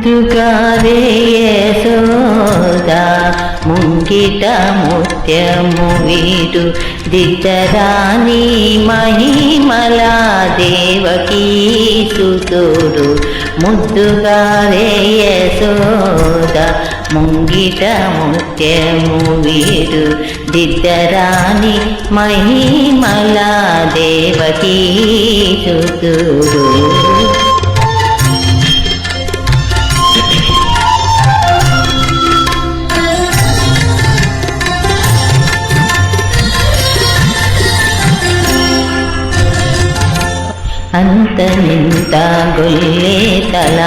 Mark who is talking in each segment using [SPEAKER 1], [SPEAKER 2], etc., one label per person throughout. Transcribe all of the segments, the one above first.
[SPEAKER 1] ముద్దుగారే యశోద ముంగిట ముత్యము వీడు దిద్దరాని మహిమల దేవకీ సుతుడు ముద్దుగారే యశోద ముంగిట ముత్యము వీడు దిద్దరాని మహిమల దేవకీ సుతుడు అంతనింత గొల్లే తల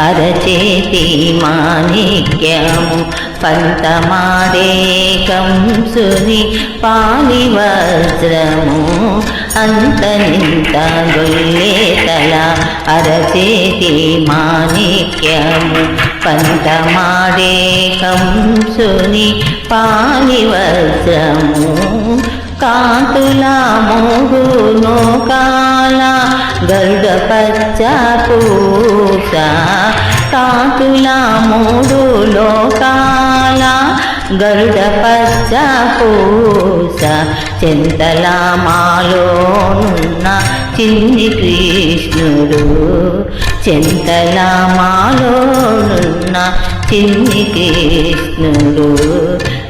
[SPEAKER 1] అరచేతి మాణిక్యము పంతమాడే కంసుని పాలి వజ్రము అంతనింత గొల్లే తల అరచేతి మాణిక్యము పంతమాడే కంసుని పాలి వజ్రము కాంతుల మూడు నోకాల గరుడ పచ్చ పూస కాంతుల మూడు లోకాల గరుడ పచ్చ పూస చింతల మాలోనున్న చిన్ని కృష్ణుడు చింతల మాలోనున్న చిన్ని కృష్ణుడు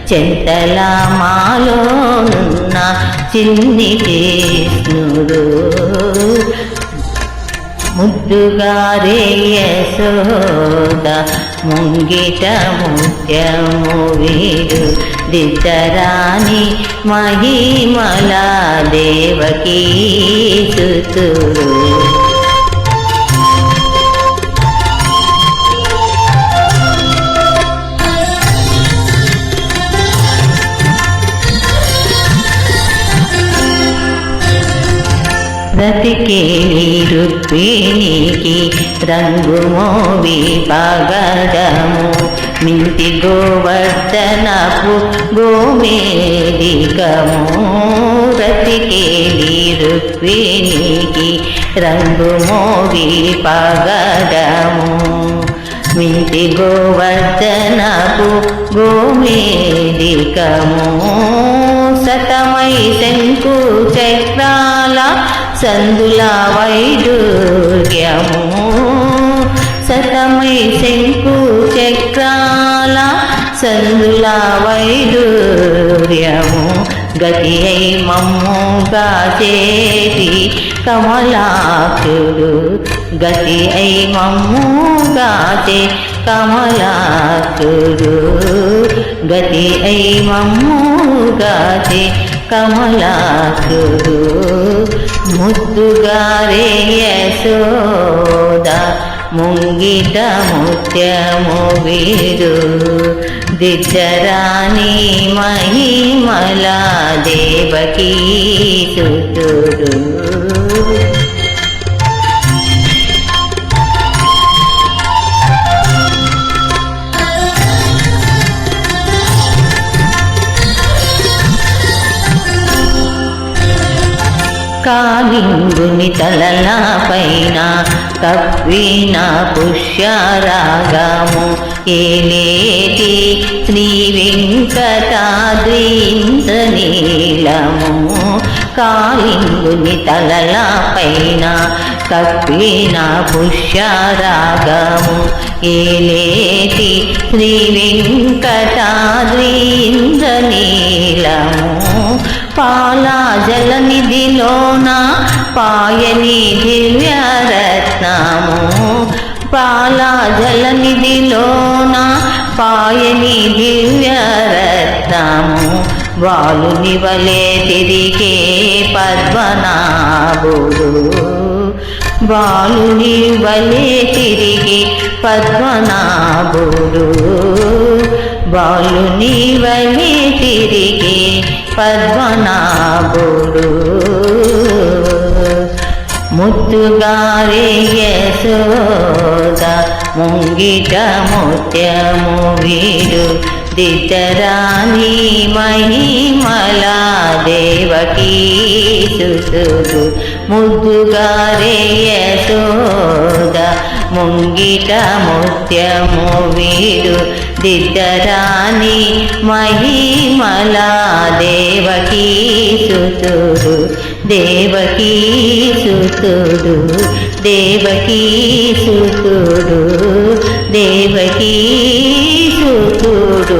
[SPEAKER 1] చింతల మాలోనున్న చిన్ని కృష్ణుడు ముద్దుగారే యశోద ముంగిట ముత్యము వీడు దిద్దరాని మహిమల దేవకీ సుతుడు రతికేళి రుక్మిణికి రంగు మోవి పగడము మింటి గోవర్ధనపు గోమేదికము రతికేళి రుక్మిణికి రంగు మోవి పగడము మింటి గోవర్ధనపు గోమేదికము సతమై శంకు చక్రాల సందుల వైడూర్యము సతమై శంకు చక్రాల సందుల వైడూర్యము గతి అయి మమ్ముగా చేటి కమలాక్షుడు గతి అయి మమ్ముగా చే కమలాక్షుడు గతి అయి మమ్ముగా చే కమలాక్షుడు ముద్దుగారే యశోద ముంగిట ముత్యము వీడు దిద్దరాని మహిమల దేవకీ సుతుడు కాలింగుని తలల పైన కప్పిన పుష్యరాగము ఏలేటి శ్రీ వెంకటాద్రీంద్రనీలము కాలింగుని తలల పైన కప్పిన పుష్యరాగము ఏలేటి శ్రీ వెంకటాద్రీంద్రనీలము పాలా జలనిధిలోన పాయని దివ్యరత్నము పాలా జలనిధిలోన పాయని దివ్యరత్నము వాలుని వలె తిరిగే పద్మనాభుడు వాలుని వలె తిరిగే పద్మనాభుడు బాలుని వలె తిరిగే పద్మనాభుడు ముద్దుగారే యశోద ముంగిట ముత్యము వీడు దిద్దరాని మహిమల దేవకీ సుతుడు ముద్దుగారే యశోద ముంగిట ముత్యము వీడు దిద్దరాని మహిమల దేవకీ సుతుడు దేవకీ సుతుడు దేవకీ సుతుడు దేవకీ సుతుడు